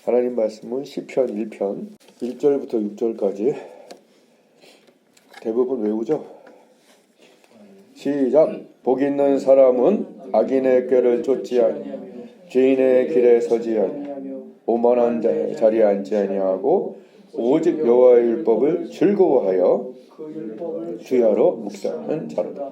하나님 말씀은 시편 1편 1절부터 6절까지 대부분 외우죠. 시작. 복 있는 사람은 악인의 꾀를 쫓지 아니하며 죄인의 길에 서지 아니하며 오만한 자의 자리에 앉지 아니하고 오직 여호와의 율법을 즐거워하여 주야로 묵상하는 자로다.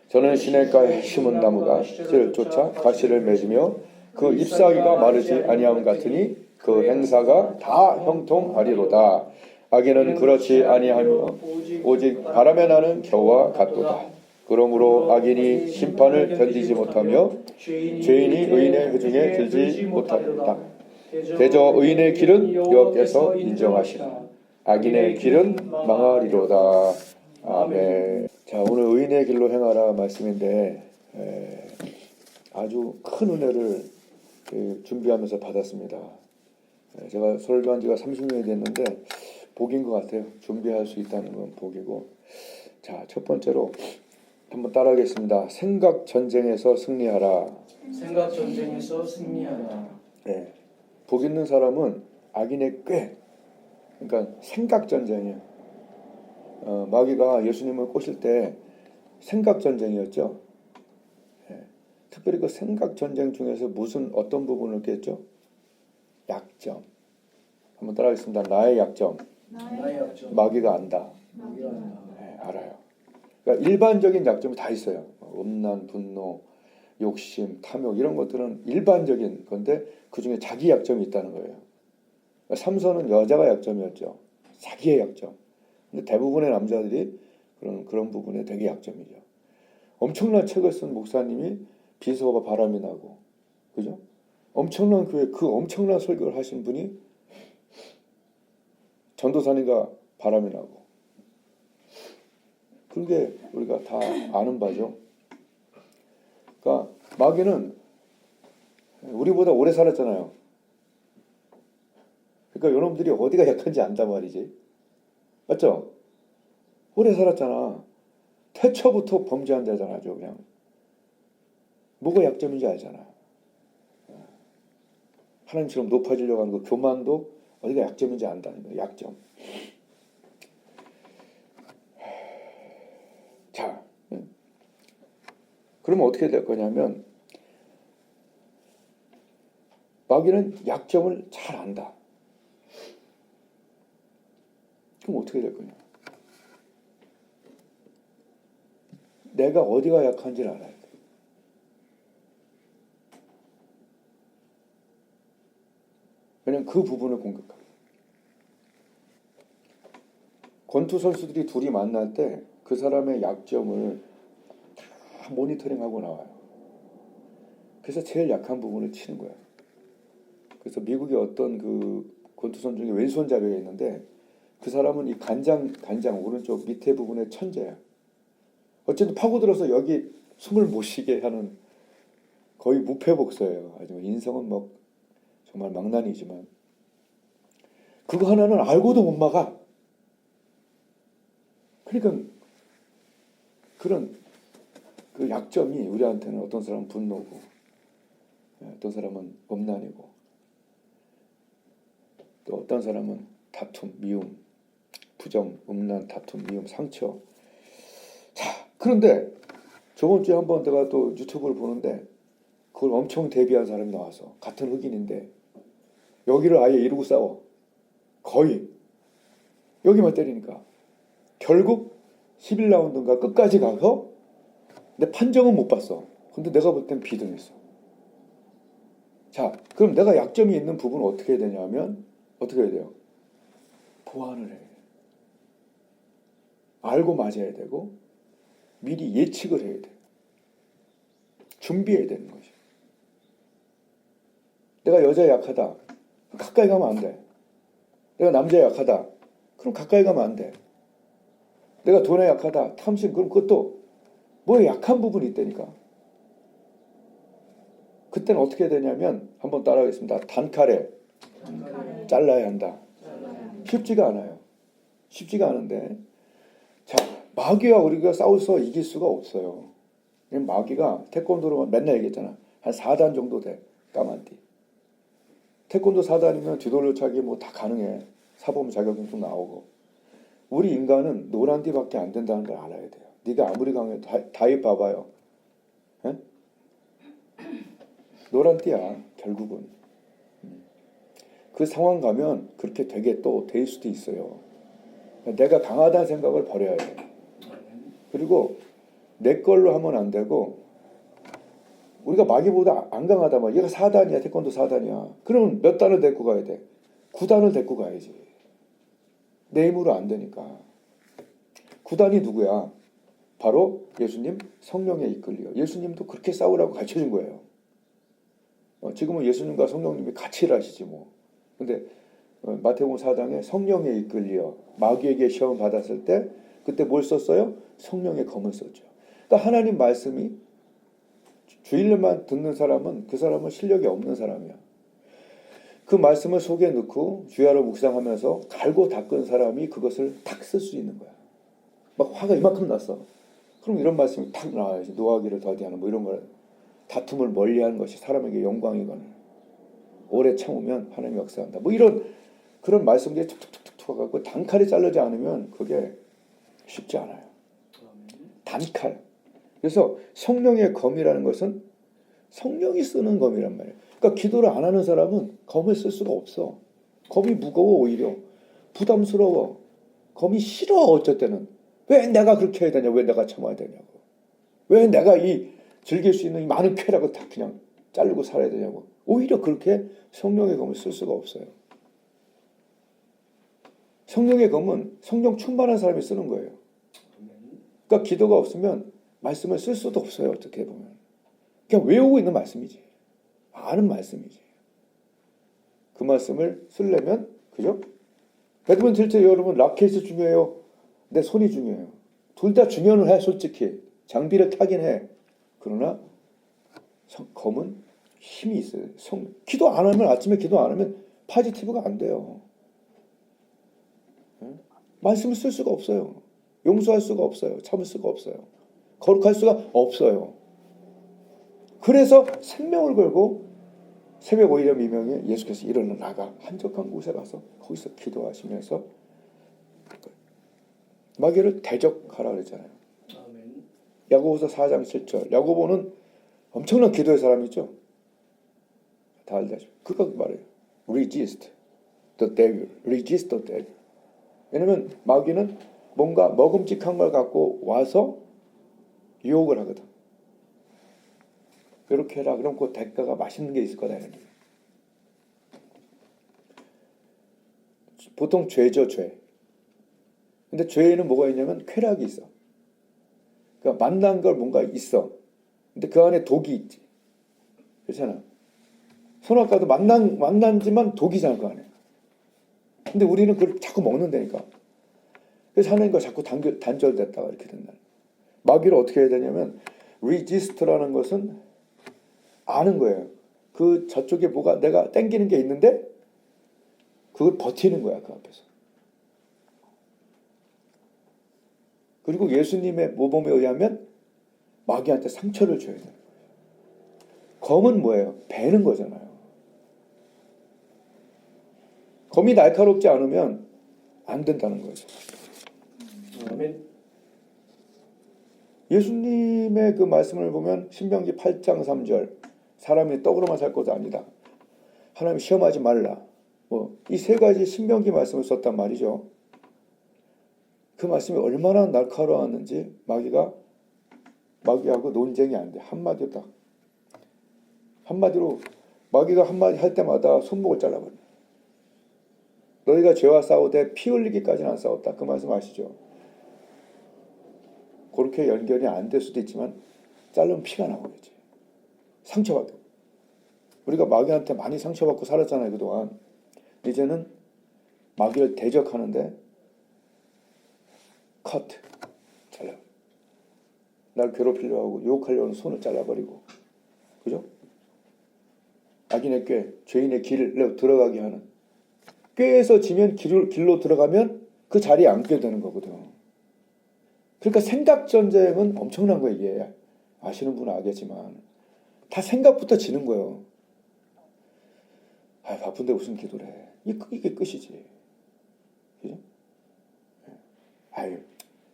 저는 시냇가에 심은 나무가 씨를 쫓아 가시를 맺으며 그 잎사귀가 마르지 아니함 같으니 그 행사가 다 형통하리로다. 악인은 그렇지 아니하며 오직 바람에 나는 겨와 같도다. 그러므로 악인이 심판을 견디지 못하며 죄인이 의인의 회중에 들지 못하리로다. 대저 의인의 길은 여호와께서 인정하시나 악인의 길은 망하리로다. 아멘. 자, 오늘 의인의 길로 행하라 말씀인데 아주 큰 은혜를 준비하면서 받았습니다. 제가 설교한 지가 30년이 됐는데 복인 것 같아요. 준비할 수 있다는 건 복이고. 자, 첫 번째로 한번 따라하겠습니다. 생각 전쟁에서 승리하라. 생각 전쟁에서 승리하라. 네. 복 있는 사람은 악인의 꾀, 그러니까 생각 전쟁이에요. 마귀가 예수님을 꼬실 때 생각 전쟁이었죠. 네. 특별히 그 생각 전쟁 중에서 어떤 부분을 깼죠? 약점. 한번 따라하겠습니다. 나의 약점. 마귀가 안다. 네, 알아요. 그러니까 일반적인 약점이 다 있어요. 음란, 분노, 욕심, 탐욕 이런 것들은 일반적인 건데 그 중에 자기 약점이 있다는 거예요. 그러니까 삼손은 여자가 약점이었죠. 자기의 약점. 근데 대부분의 남자들이 그런 부분에 되게 약점이죠. 엄청난 책을 쓴 목사님이 비서가 바람이 나고, 그죠? 엄청난 교회 그 엄청난 설교를 하신 분이 전도사님과 바람이 나고, 그게 우리가 다 아는 바죠. 그러니까 마귀는 우리보다 오래 살았잖아요. 그러니까 여러분들이 어디가 약한지 안단 말이지. 맞죠? 오래 살았잖아. 태초부터 범죄한다잖아. 그냥 뭐가 약점인지 알잖아. 하나님처럼 높아지려고 하는 거 교만도 어디가 약점인지 안다는 거예요. 약점. 자, 그러면 어떻게 될 거냐면 마귀는 약점을 잘 안다. 그럼 어떻게 될 거냐? 내가 어디가 약한지를 알아야 돼. 왜냐면 그 부분을 공격하고. 권투 선수들이 둘이 만날 때 그 사람의 약점을 다 모니터링하고 나와요. 그래서 제일 약한 부분을 치는 거예요. 그래서 미국의 어떤 그 권투 선수 중에 왼손잡이가 있는데 그 사람은 이 간장 오른쪽 밑에 부분에 천재야. 어쨌든 파고들어서 여기 숨을 못 쉬게 하는 거의 무패복서예요. 아주 인성은 뭐 정말 망나니지만 그거 하나는 알고도 못 막아. 그러니까 그런 그 약점이 우리한테는 어떤 사람은 분노고 어떤 사람은 엄난이고 또 어떤 사람은 다툼, 미움, 부정, 음란, 다툼, 미움, 상처. 자, 그런데 저번 주에 한번 내가 또 유튜브를 보는데 그걸 엄청 대비한 사람이 나와서 같은 흑인인데 여기를 아예 이루고 싸워. 거의 여기만 때리니까 결국 11라운드인가 끝까지 가서 근데 판정은 못 봤어. 근데 내가 볼 땐 비등했어. 자, 그럼 내가 약점이 있는 부분은 어떻게 해야 되냐면 어떻게 해야 돼요? 보완을 해야 돼. 알고 맞아야 되고 미리 예측을 해야 돼. 준비해야 되는 거지. 내가 여자에 약하다. 가까이 가면 안 돼. 내가 남자에 약하다. 그럼 가까이 가면 안 돼. 내가 돈에 약하다. 탐심. 그럼 그것도 뭐에 약한 부분이 있다니까. 그때는 어떻게 해야 되냐면 한번 따라하겠습니다. 단칼에 잘라야 한다. 쉽지가 않아요. 쉽지가 않은데 자, 마귀와 우리가 싸워서 이길 수가 없어요. 마귀가 태권도로 맨날 얘기했잖아. 한 4단 정도 돼. 까만띠. 태권도 4단이면 뒤돌려차기 뭐 다 가능해. 사범 자격증도 나오고. 우리 인간은 노란띠밖에 안 된다는 걸 알아야 돼요. 네가 아무리 강해도 다이 봐봐요. 에? 노란띠야 결국은. 그 상황 가면 그렇게 되게 또 될 수도 있어요. 내가 강하다는 생각을 버려야 돼. 그리고 내 걸로 하면 안 되고 우리가 마귀보다 안 강하다 말. 얘가 4단이야. 태권도 4단이야. 그러면 몇 단을 데리고 가야 돼? 9단을 데리고 가야지. 내 힘으로 안 되니까. 9단이 누구야? 바로 예수님 성령에 이끌려. 예수님도 그렇게 싸우라고 가르쳐준 거예요. 지금은 예수님과 성령님이 같이 일하시지 뭐. 근데 마태복음 4장에 성령에 이끌려 마귀에게 시험 받았을 때 그때 뭘 썼어요? 성령의 검을 썼죠. 그러니까 하나님 말씀이 주일만 듣는 사람은 그 사람은 실력이 없는 사람이야. 그 말씀을 속에 넣고 주야로 묵상하면서 갈고 닦은 사람이 그것을 탁 쓸 수 있는 거야. 막 화가 이만큼 났어. 그럼 이런 말씀이 탁 나와야지. 노하기를 더디하는 뭐 이런 걸. 다툼을 멀리하는 것이 사람에게 영광이거늘 오래 참으면 하나님이 역사한다. 뭐 이런 그런 말씀들이 툭툭툭툭 와갖고 단칼에 자르지 않으면 그게 쉽지 않아요. 단칼. 그래서 성령의 검이라는 것은 성령이 쓰는 검이란 말이에요. 그러니까 기도를 안 하는 사람은 검을 쓸 수가 없어. 검이 무거워 오히려. 부담스러워. 검이 싫어 어쩔 때는. 왜 내가 그렇게 해야 되냐. 왜 내가 참아야 되냐고. 왜 내가 이 즐길 수 있는 이 많은 쾌락을 다 그냥 자르고 살아야 되냐고. 오히려 그렇게 성령의 검을 쓸 수가 없어요. 성령의 검은 성령 충만한 사람이 쓰는 거예요. 그러니까 기도가 없으면 말씀을 쓸 수도 없어요. 어떻게 보면. 그냥 외우고 있는 말씀이지. 아는 말씀이지. 그 말씀을 쓰려면 그죠? 배드민턴 칠 때 여러분 라켓이 중요해요. 내 손이 중요해요. 둘 다 중요는 해 솔직히. 장비를 타긴 해. 그러나 검은 힘이 있어요. 기도 안 하면 아침에 기도 안 하면 파지티브가 안 돼요. 말씀을 쓸 수가 없어요. 용서할 수가 없어요. 참을 수가 없어요. 거룩할 수가 없어요. 그래서 생명을 걸고 새벽 5일에 미명에 예수께서 일어나가 한적한 곳에 가서 거기서 기도하시면서 마귀를 대적하라 그랬잖아요. 야고보서 4장 7절. 야고보는 엄청난 기도의 사람이죠. 다 알다시피. 그거 말해요. Resist the devil. Resist the devil. 왜냐면 마귀는 뭔가 먹음직한 걸 갖고 와서 유혹을 하거든. 이렇게 해라. 그럼 그 대가가 맛있는 게 있을 거다. 보통 죄죠, 죄. 근데 죄에는 뭐가 있냐면 쾌락이 있어. 그러니까 만난 걸 뭔가 있어. 근데 그 안에 독이 있지. 그렇잖아. 선악과도 만난지만 독이잖아, 그 안에. 근데 우리는 그걸 자꾸 먹는다니까. 그래서 하나님과 자꾸 단절됐다가 이렇게 된다. 마귀를 어떻게 해야 되냐면, resist라는 것은 아는 거예요. 그 저쪽에 뭐가 내가 땡기는 게 있는데, 그걸 버티는 거야, 그 앞에서. 그리고 예수님의 모범에 의하면 마귀한테 상처를 줘야 돼요. 검은 뭐예요? 베는 거잖아요. 검이 날카롭지 않으면 안 된다는 거죠. 아멘. 예수님의 그 말씀을 보면 신명기 8장 3절 사람이 떡으로만 살 것도 아니다. 하나님 시험하지 말라. 뭐 이 세 가지 신명기 말씀을 썼단 말이죠. 그 말씀이 얼마나 날카로웠는지 마귀하고 논쟁이 안 돼. 한마디로 마귀가 한마디 할 때마다 손목을 잘라버려. 너희가 죄와 싸우되 피 흘리기까지는 안 싸웠다. 그 말씀 아시죠? 그렇게 연결이 안 될 수도 있지만 자르면 피가 나오겠지. 상처받고. 우리가 마귀한테 많이 상처받고 살았잖아요. 그동안. 이제는 마귀를 대적하는데 컷 잘라. 날 괴롭히려고 하고 유혹하려는 손을 잘라버리고. 그죠? 악인의 꾀, 죄인의 길을 들어가게 하는. 꾀에서 지면 길로 들어가면 그 자리에 앉게 되는 거거든. 그러니까 생각 전쟁은 엄청난 거예요. 이게 아시는 분은 알겠지만 다 생각부터 지는 거예요. 아, 바쁜데 무슨 기도를 해. 이게 끝이지. 그죠? 아유,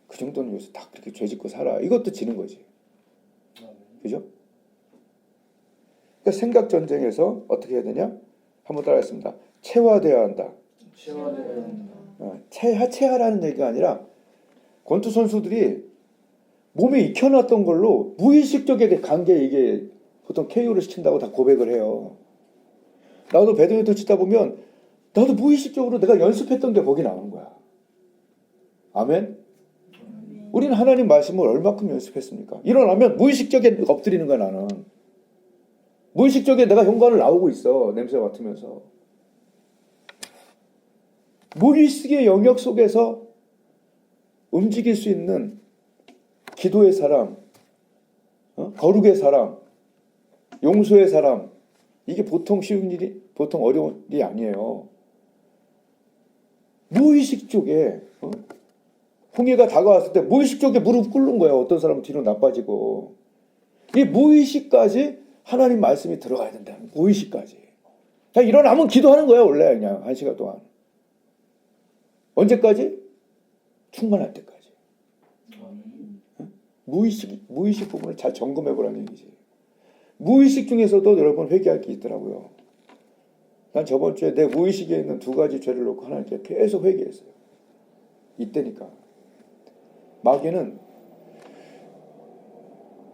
그 정도는 요새 다 그렇게 죄 짓고 살아. 이것도 지는 거지. 그죠? 그러니까 생각 전쟁에서 어떻게 해야 되냐? 한번 따라했습니다. 체화되어야 한다. 체하라는 얘기가 아니라 권투 선수들이 몸에 익혀놨던 걸로 무의식적인 관계 이게 보통 KO를 시킨다고 다 고백을 해요. 나도 배드민턴 치다 보면 나도 무의식적으로 내가 연습했던 게 거기 나오는 거야. 아멘? 우리는 하나님 말씀을 얼마큼 연습했습니까? 일어나면 무의식적에 엎드리는 거야 나는. 무의식적에 내가 현관을 나오고 있어. 냄새 맡으면서. 무의식의 영역 속에서 움직일 수 있는 기도의 사람, 거룩의 사람, 용서의 사람, 이게 보통 쉬운 일이, 보통 어려운 일이 아니에요. 무의식 쪽에, 홍해가 다가왔을 때 무의식 쪽에 무릎 꿇는 거예요. 어떤 사람은 뒤로 나빠지고. 이 무의식까지 하나님 말씀이 들어가야 된다. 무의식까지. 그냥 일어나면 기도하는 거예요. 원래 그냥 1시간 동안. 언제까지? 충만할 때까지. 무의식 부분을 잘 점검해 보라는 얘기지. 무의식 중에서도 여러분 회개할 게 있더라고요. 난 저번 주에 내 무의식에 있는 2가지 죄를 놓고 하나님께 계속 회개했어요. 이때니까. 마귀는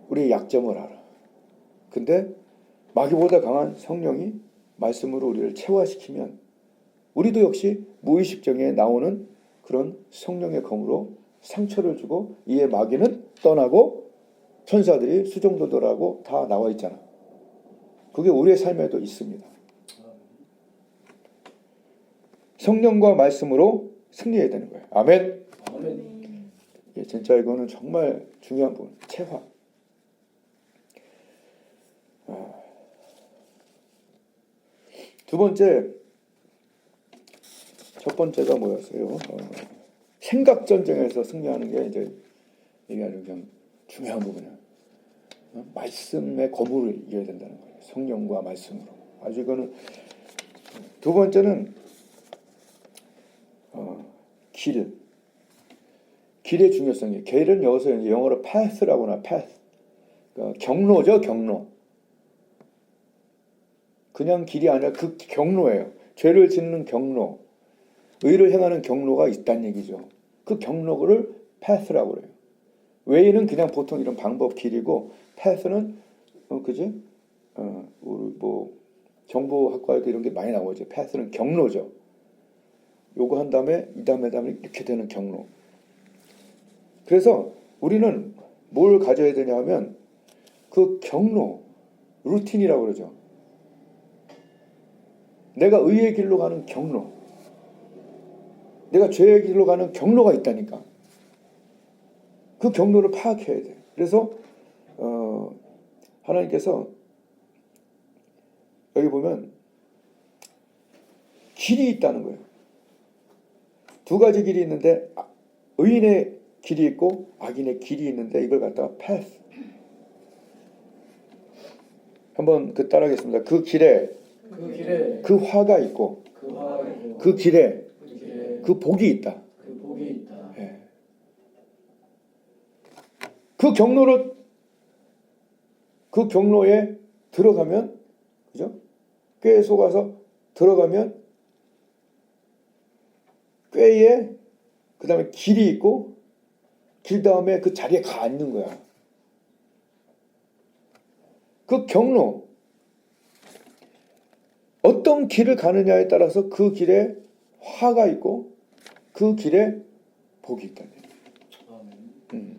우리의 약점을 알아. 근데 마귀보다 강한 성령이 말씀으로 우리를 체화시키면 우리도 역시 무의식정에 나오는 그런 성령의 검으로 상처를 주고 이에 마귀는 떠나고 천사들이 수종도들하고 다 나와 있잖아. 그게 우리의 삶에도 있습니다. 성령과 말씀으로 승리해야 되는 거예요. 아멘. 아멘. 예, 진짜 이거는 정말 중요한 부분. 체화. 두 번째, 첫 번째가 뭐였어요? 생각 전쟁에서 승리하는 게 이제 이게 아주 그냥 중요한 부분이야. 말씀의 검으로 이겨야 된다는 거예요. 성령과 말씀으로. 아주 이거는 두 번째는 길의 중요성이에요. 길은 여기서 이제 영어로 path라고 하나 path. 그러니까 경로죠, 경로. 그냥 길이 아니라 그 경로예요. 죄를 짓는 경로. 의를 행하는 경로가 있다는 얘기죠. 그 경로를 path라고 그래요. 웨이는 그냥 보통 이런 방법 길이고 path는 그지? 우리 뭐 정보학과에도 이런 게 많이 나오죠. path는 경로죠. 요거 한 다음에 이 다음에 이렇게 되는 경로. 그래서 우리는 뭘 가져야 되냐면 그 경로, 루틴이라고 그러죠. 내가 의의 길로 가는 경로, 내가 죄의 길로 가는 경로가 있다니까. 그 경로를 파악해야 돼. 그래서 하나님께서 여기 보면 길이 있다는 거예요. 2가지 길이 있는데 의인의 길이 있고 악인의 길이 있는데 이걸 갖다가 path. 한번 따라하겠습니다. 그 길에 그 화가 있고 그 길에 그 복이 있다. 예. 그 경로에 들어가면 그죠? 꾀에 속아서 들어가면 꾀에 그 다음에 길이 있고 길 다음에 그 자리에 가 앉는 거야. 그 경로 어떤 길을 가느냐에 따라서 그 길에 화가 있고 그 길에 복이 있다는 얘기예요.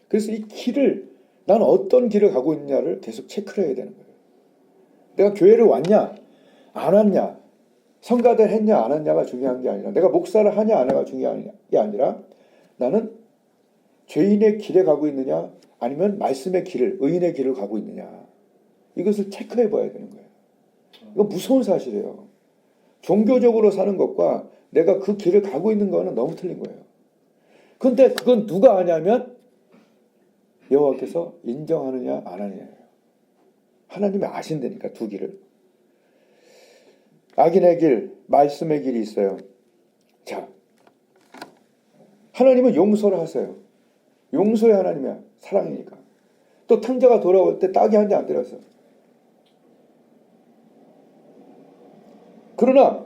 그래서 이 길을 나는 어떤 길을 가고 있느냐를 계속 체크를 해야 되는 거예요. 내가 교회를 왔냐 안 왔냐 성가대를 했냐 안 했냐가 중요한 게 아니라 내가 목사를 하냐 안 하냐가 중요한 게 아니라 나는 죄인의 길에 가고 있느냐 아니면 말씀의 길을 의인의 길을 가고 있느냐 이것을 체크해 봐야 되는 거예요. 이건 무서운 사실이에요. 종교적으로 사는 것과 내가 그 길을 가고 있는 거는 너무 틀린 거예요. 근데 그건 누가 하냐면 여호와께서 인정하느냐 안 하느냐예요. 하나님이 아신다니까 두 길을. 악인의 길, 말씀의 길이 있어요. 자, 하나님은 용서를 하세요. 용서의 하나님이야. 사랑이니까. 또 탕자가 돌아올 때 딱이 한 대 안 때렸어. 그러나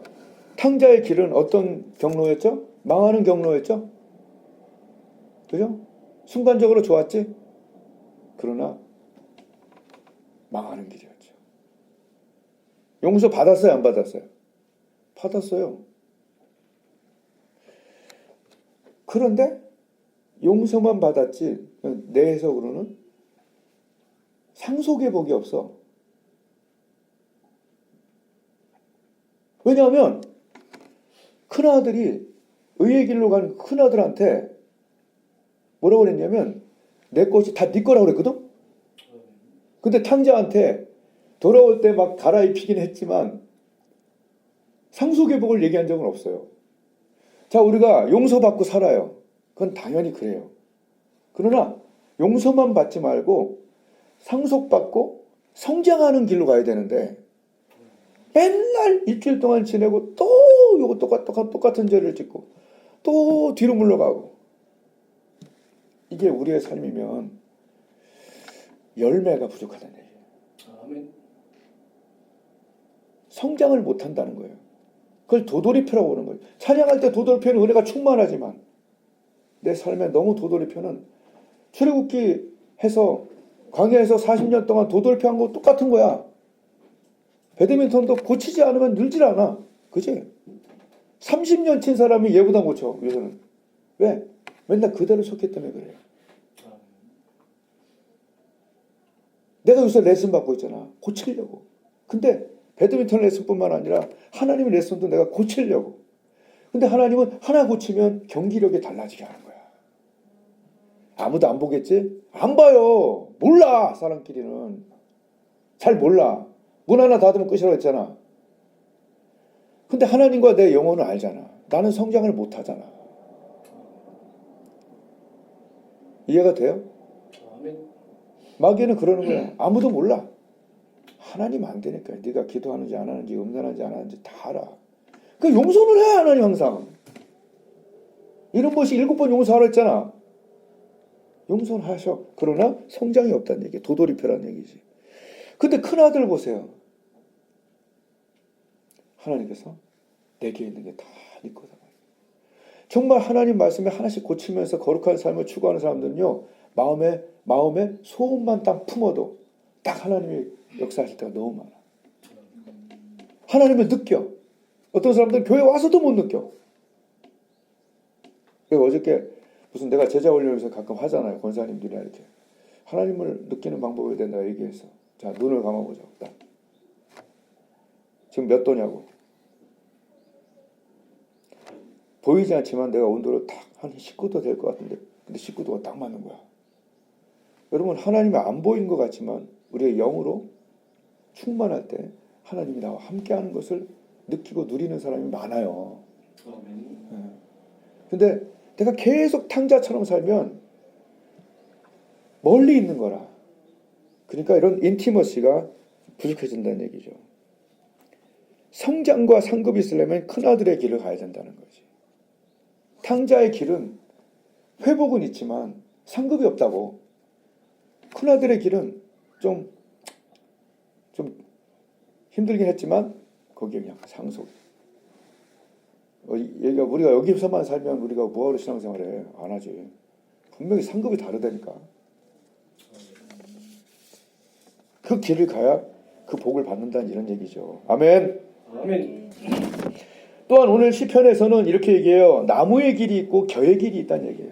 탕자의 길은 어떤 경로였죠? 망하는 경로였죠? 그죠? 순간적으로 좋았지? 그러나 망하는 길이었죠. 용서 받았어요? 안 받았어요? 받았어요. 그런데 용서만 받았지 내 해석으로는 상속의 복이 없어. 왜냐하면 큰아들이 의의 길로 간 큰아들한테 뭐라고 그랬냐면 내 것이 다 네 거라고 그랬거든? 근데 탕자한테 돌아올 때 막 갈아입히긴 했지만 상속의 복을 얘기한 적은 없어요. 자, 우리가 용서받고 살아요. 그건 당연히 그래요. 그러나 용서만 받지 말고 상속받고 성장하는 길로 가야 되는데 맨날 일주일 동안 지내고 또 요거 똑같은 죄를 짓고 또 뒤로 물러가고 이게 우리의 삶이면 열매가 부족하다는 얘기예요. 아멘. 성장을 못한다는 거예요. 그걸 도돌이표라고 보는 거예요. 찬양할 때 도돌이표는 은혜가 충만하지만 내 삶에 너무 도돌이표는 출애굽기 해서 광야에서 40년 동안 도돌이표 한 거 똑같은 거야. 배드민턴도 고치지 않으면 늘질 않아. 그치? 30년 친 사람이 얘보다 고쳐. 요새는. 왜? 맨날 그대로 쳤기 때문에 그래요. 내가 요새 레슨 받고 있잖아. 고치려고. 근데 배드민턴 레슨뿐만 아니라 하나님의 레슨도 내가 고치려고. 근데 하나님은 하나 고치면 경기력이 달라지게 하는 거야. 아무도 안 보겠지? 안 봐요. 몰라. 사람끼리는. 잘 몰라. 문 하나 닫으면 끝이라고 했잖아. 근데 하나님과 내 영혼은 알잖아. 나는 성장을 못 하잖아. 이해가 돼요? 아멘. 마귀는 그러는 거야. 아무도 몰라. 하나님 안 되니까. 네가 기도하는지 안 하는지 음란하는지 안 하는지 다 알아. 그 용서를 해 하나님 항상. 이런 것이 7번 용서하라 했잖아. 용서는 하셔. 그러나 성장이 없다는 얘기. 도돌이표라는 얘기지. 근데 큰아들 보세요. 하나님께서 내게 있는 게 다 네 거다. 정말 하나님 말씀에 하나씩 고치면서 거룩한 삶을 추구하는 사람들은요. 마음에 소원만 딱 품어도 딱 하나님이 역사하실 때가 너무 많아. 하나님을 느껴. 어떤 사람들은 교회 와서도 못 느껴. 어저께 무슨 내가 제자 훈련에서 가끔 하잖아요. 권사님들이나 이렇게. 하나님을 느끼는 방법에 대해 내가 얘기해서. 자, 눈을 감아보자. 딱. 지금 몇 도냐고. 보이지 않지만 내가 온도를 딱 한 19도 될 것 같은데 근데 19도가 딱 맞는 거야. 여러분 하나님이 안 보이는 것 같지만 우리의 영으로 충만할 때 하나님이 나와 함께하는 것을 느끼고 누리는 사람이 많아요. 근데 내가 계속 탕자처럼 살면 멀리 있는 거라. 그러니까 이런 인티머시가 부족해진다는 얘기죠. 성장과 상급이 있으려면 큰아들의 길을 가야 된다는 거지. 탕자의 길은 회복은 있지만 상급이 없다고. 큰아들의 길은 좀 힘들긴 했지만 거기에 그냥 상속. 얘가 우리가 여기서만 살면 우리가 뭐하러 신앙생활해? 안 하지. 분명히 상급이 다르다니까. 그 길을 가야 그 복을 받는다는 이런 얘기죠. 아멘. 아멘. 또한 오늘 시편에서는 이렇게 얘기해요. 나무의 길이 있고 겨의 길이 있다는 얘기예요.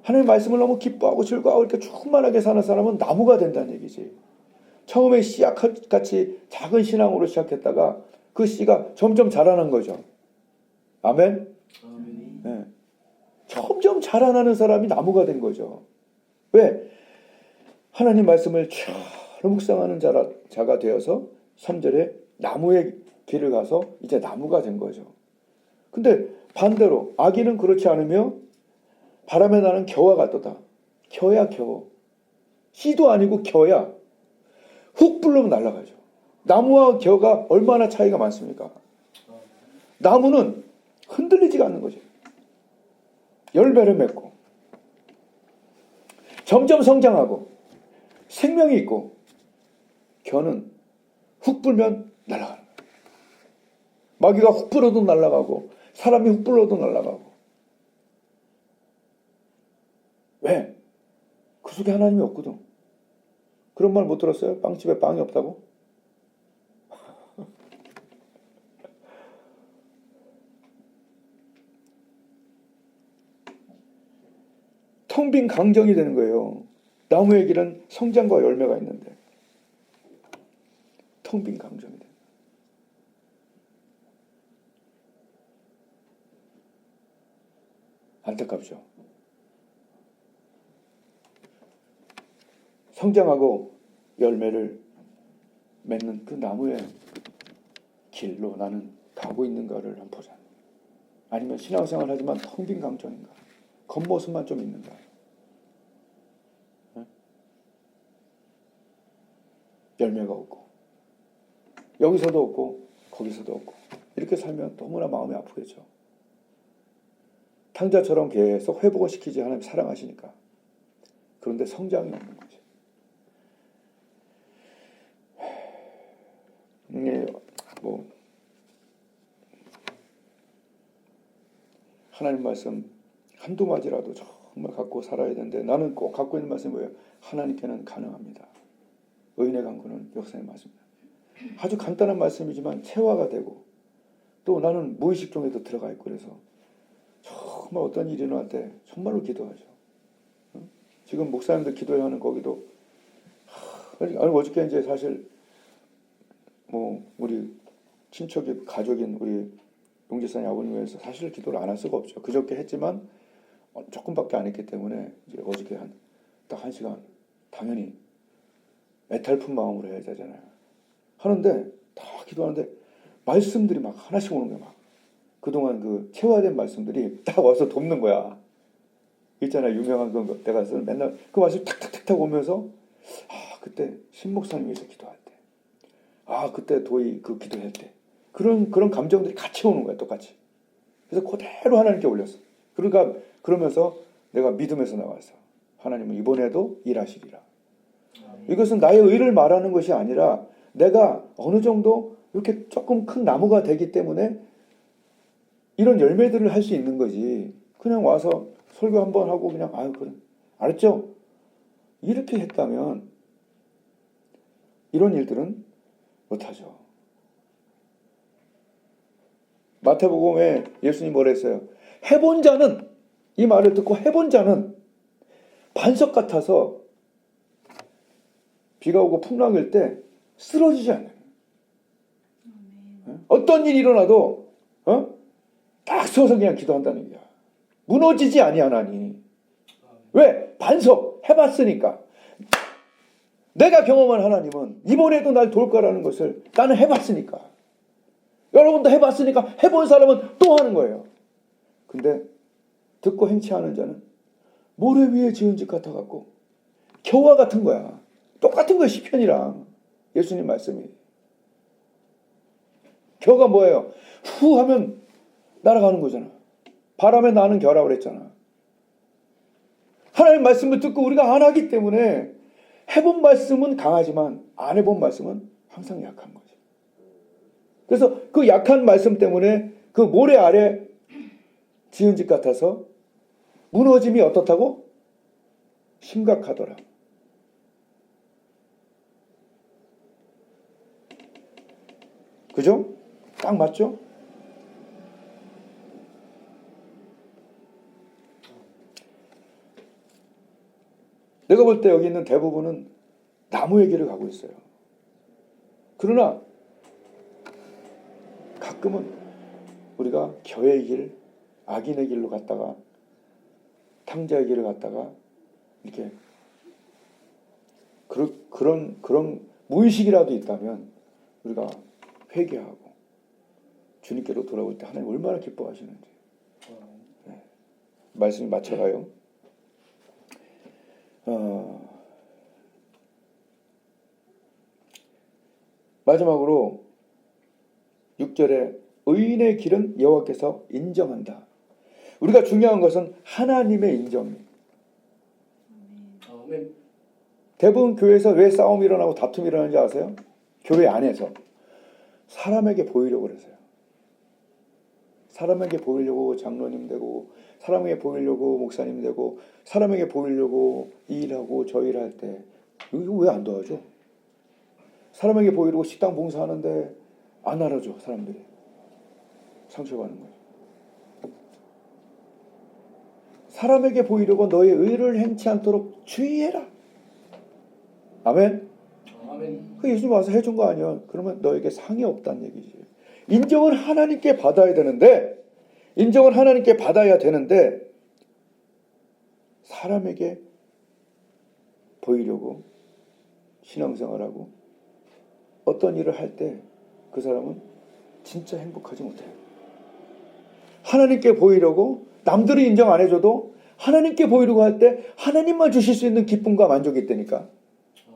하나님의 말씀을 너무 기뻐하고 즐거워하고 이렇게 충만하게 사는 사람은 나무가 된다는 얘기지. 처음에 씨앗같이 작은 신앙으로 시작했다가 그 씨가 점점 자라는 거죠. 아멘? 아멘. 네. 점점 자라나는 사람이 나무가 된 거죠. 왜? 하나님 말씀을 잘 묵상하는 자가 되어서 3절에 나무의 길을 가서 이제 나무가 된 거죠. 근데 반대로 악인은 그렇지 않으며 바람에 나는 겨와 같도다. 겨야 겨. 씨도 아니고 겨야. 훅 불르면 날아가죠. 나무와 겨가 얼마나 차이가 많습니까? 나무는 흔들리지가 않는 거죠. 열매를 맺고 점점 성장하고 생명이 있고, 겨는 훅 불면 날아가는 거예요. 마귀가 훅 불어도 날아가고 사람이 훅 불어도 날아가고. 왜? 그 속에 하나님이 없거든. 그런 말 못 들었어요? 빵집에 빵이 없다고? 텅 빈 강정이 되는 거예요. 나무의 길은 성장과 열매가 있는데 텅 빈 강정이 돼요. 안타깝죠. 성장하고 열매를 맺는 그 나무의 길로 나는 가고 있는가를 한번 보자. 아니면 신앙생활 하지만 텅 빈 강정인가? 겉모습만 좀 있는가? 열매가 없고 여기서도 없고 거기서도 없고 이렇게 살면 너무나 마음이 아프겠죠. 탕자처럼 계속 회복을 시키지, 하나님 사랑하시니까. 그런데 성장이 없는 거죠. 하나님 말씀 한두 마디라도 정말 갖고 살아야 되는데, 나는 꼭 갖고 있는 말씀이 뭐예요? 하나님께는 가능합니다. 의인의 강구는 역사의 말씀입니다. 아주 간단한 말씀이지만 체화가 되고, 또 나는 무의식 중에도 들어가 있고, 그래서 정말 어떤 일이 일어날 때 정말로 기도하죠. 지금 목사님들 기도해야 하는 거기도, 아니 어저께 이제 사실 우리 친척이 가족인 우리 용지사님 아버님 위해서 사실 기도를 안 할 수가 없죠. 그저께 했지만 조금밖에 안 했기 때문에 이제 어저께 딱 1시간 당연히 애탈픈 마음으로 해야 되잖아요. 하는데 다 기도하는데 말씀들이 막 하나씩 오는 거야. 막 그동안 그 체화된 말씀들이 딱 와서 돕는 거야. 있잖아요, 유명한 그 내가 맨날 그 말씀 탁탁탁탁 오면서, 그때 신목사님 위해서 기도할 때, 그때 도희 그 기도할 때, 그런 감정들이 같이 오는 거야, 똑같이. 그래서 그대로 하나님께 올렸어. 그러니까 그러면서 내가 믿음에서 나와서 하나님은 이번에도 일하시리라. 이것은 나의 의를 말하는 것이 아니라 내가 어느 정도 이렇게 조금 큰 나무가 되기 때문에 이런 열매들을 할 수 있는 거지. 그냥 와서 설교 한번 하고 그냥 그래. 알았죠? 이렇게 했다면 이런 일들은 못하죠. 마태복음에 예수님 뭐라 했어요? 해본 자는, 이 말을 듣고 해본 자는 반석 같아서 비가 오고 풍랑일 때 쓰러지지 않아요. 어떤 일이 일어나도 딱 서서 그냥 기도한다는 얘기야. 무너지지 아니하나니. 왜? 반석 해봤으니까. 내가 경험한 하나님은 이번에도 날 도울 거라는 것을 나는 해봤으니까. 여러분도 해봤으니까 해본 사람은 또 하는 거예요. 근데 듣고 행치하는 자는 모래 위에 지은 집 같아갖고 겨와 같은 거야. 똑같은 거야, 시편이랑 예수님 말씀이. 겨가 뭐예요? 후 하면 날아가는 거잖아. 바람에 나는 겨라고 그랬잖아. 하나님 말씀을 듣고 우리가 안 하기 때문에 해본 말씀은 강하지만 안 해본 말씀은 항상 약한 거지. 그래서 그 약한 말씀 때문에 그 모래 아래 지은 집 같아서 무너짐이 어떻다고? 심각하더라. 그죠? 딱 맞죠? 내가 볼 때 여기 있는 대부분은 나무의 길을 가고 있어요. 그러나 가끔은 우리가 겨의 길, 악인의 길로 갔다가 탕자의 길을 갔다가 이렇게 그런 무의식이라도 있다면 우리가 회개하고 주님께로 돌아올 때 하나님 얼마나 기뻐하시는지. 네. 말씀이 맞춰가요. 마지막으로 6절에 의인의 길은 여호와께서 인정한다. 우리가 중요한 것은 하나님의 인정입니다. 아멘. 대부분 교회에서 왜 싸움이 일어나고 다툼이 일어나는지 아세요? 교회 안에서 사람에게 보이려고 그러세요. 사람에게 보이려고 장로님 되고, 사람에게 보이려고 목사님 되고, 사람에게 보이려고 이 일하고 저 일할 때 이거 왜 안 도와줘? 사람에게 보이려고 식당 봉사하는데 안 알아줘. 사람들이 상처받는 거예요. 사람에게 보이려고 너의 의를 행치 않도록 주의해라. 아멘. 아멘. 그 예수님 와서 해준 거 아니야. 그러면 너에게 상이 없다는 얘기지. 인정은 하나님께 받아야 되는데, 인정은 하나님께 받아야 되는데 사람에게 보이려고 신앙생활하고 어떤 일을 할 때 그 사람은 진짜 행복하지 못해요. 하나님께 보이려고 남들이 인정 안 해줘도 하나님께 보이려고 할 때 하나님만 주실 수 있는 기쁨과 만족이 있다니까.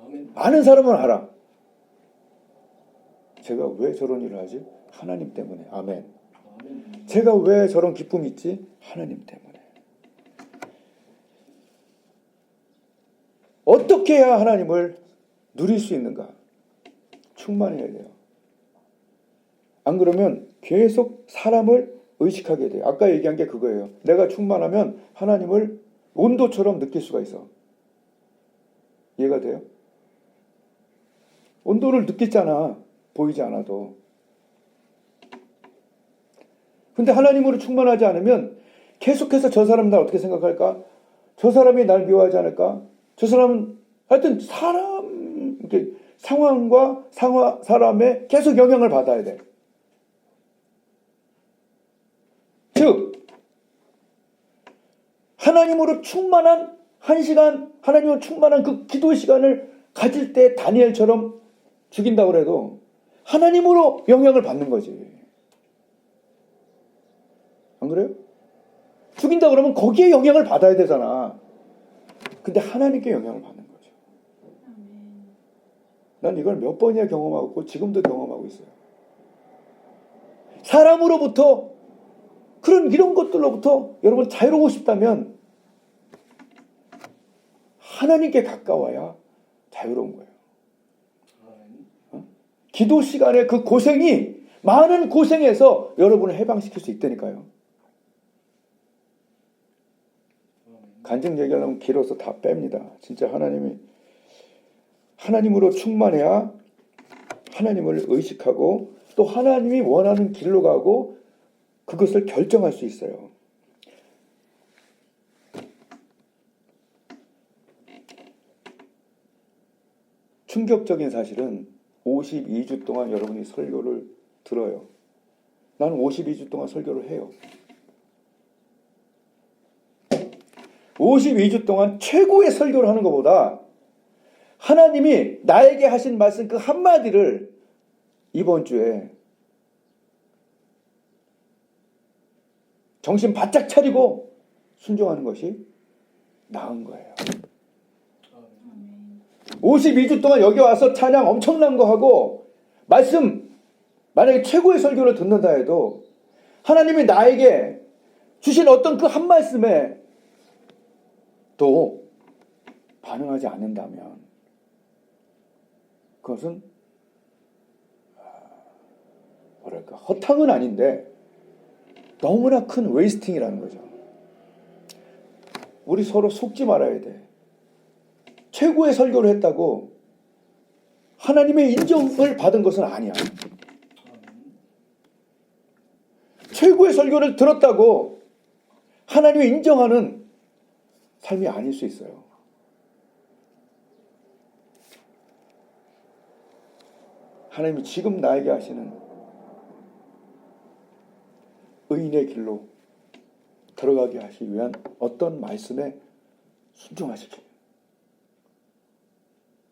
아멘. 아는 사람은 알아. 제가 왜 저런 일을 하지? 하나님 때문에. 아멘. 아멘. 제가 왜 저런 기쁨이 있지? 하나님 때문에. 어떻게 해야 하나님을 누릴 수 있는가? 충만해야 돼요. 안 그러면 계속 사람을 의식하게 돼요. 아까 얘기한 게 그거예요. 내가 충만하면 하나님을 온도처럼 느낄 수가 있어. 이해가 돼요? 온도를 느끼잖아. 보이지 않아도. 근데 하나님으로 충만하지 않으면 계속해서 저 사람은 날 어떻게 생각할까? 저 사람이 날 미워하지 않을까? 저 사람은 하여튼 사람 이렇게 상황과 사람에 계속 영향을 받아야 돼. 즉 하나님으로 충만한 한 시간, 하나님으로 충만한 그 기도 시간을 가질 때 다니엘처럼 죽인다고 해도 하나님으로 영향을 받는 거지. 안 그래요? 죽인다 그러면 거기에 영향을 받아야 되잖아. 근데 하나님께 영향을 받는 거죠. 난 이걸 몇 번이나 경험하고 지금도 경험하고 있어요. 사람으로부터 이런 것들로부터 여러분 자유로우고 싶다면 하나님께 가까워야 자유로운 거예요. 기도 시간에 그 고생이 많은 고생에서 여러분을 해방시킬 수 있다니까요. 간증 얘기하려면 길어서 다 뺍니다. 진짜 하나님으로 충만해야 하나님을 의식하고 또 하나님이 원하는 길로 가고 그것을 결정할 수 있어요. 충격적인 사실은 52주 동안 여러분이 설교를 들어요. 나는 52주 동안 설교를 해요. 52주 동안 최고의 설교를 하는 것보다 하나님이 나에게 하신 말씀 그 한마디를 이번 주에 정신 바짝 차리고 순종하는 것이 나은 거예요. 52주 동안 여기 와서 찬양 엄청난 거 하고 말씀 만약에 최고의 설교를 듣는다 해도 하나님이 나에게 주신 어떤 그 한 말씀에 또 반응하지 않는다면 그것은 뭐랄까 허탕은 아닌데 너무나 큰 웨이스팅이라는 거죠. 우리 서로 속지 말아야 돼. 최고의 설교를 했다고 하나님의 인정을 받은 것은 아니야. 최고의 설교를 들었다고 하나님이 인정하는 삶이 아닐 수 있어요. 하나님이 지금 나에게 하시는 의인의 길로 들어가게 하시기 위한 어떤 말씀에 순종하시기.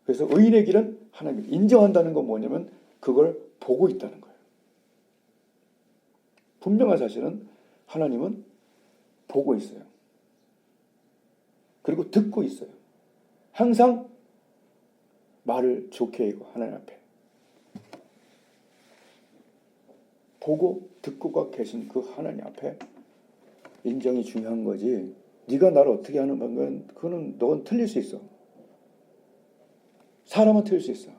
그래서 의인의 길은 하나님이 인정한다는 건 뭐냐면 그걸 보고 있다는 거예요. 분명한 사실은 하나님은 보고 있어요. 그리고 듣고 있어요. 항상 말을 좋게 해고 하나님 앞에. 보고 듣고가 계신 그 하나님 앞에 인정이 중요한 거지. 네가 나를 어떻게 하는 방법은 그거는 넌 틀릴 수 있어. 사람은 틀릴 수 있어.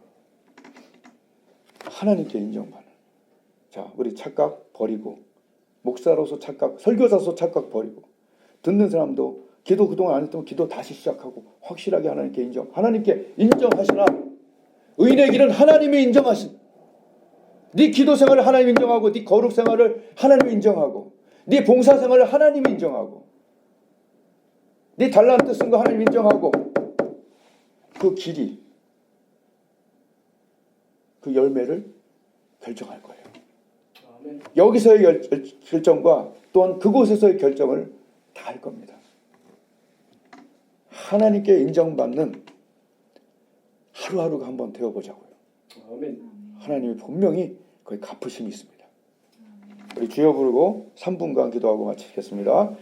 하나님께 인정받는. 자, 우리 착각 버리고 목사로서 착각, 설교사로서 착각 버리고 듣는 사람도 기도 그동안 안 했던 기도 다시 시작하고 확실하게 하나님께 하나님께 인정하시나. 의인의 길은 하나님이 인정하신. 네 기도 생활을 하나님 인정하고 네 거룩 생활을 하나님 인정하고 네 봉사 생활을 하나님 인정하고 네 달란트 쓴 거 하나님 인정하고 그 길이 그 열매를 결정할 거예요. 아멘. 여기서의 결정과 또한 그곳에서의 결정을 다 할 겁니다. 하나님께 인정받는 하루하루가 한번 되어보자고요. 아멘. 하나님이 분명히 거기 갚으심이 있습니다. 우리 주여 부르고 3분간 기도하고 마치겠습니다.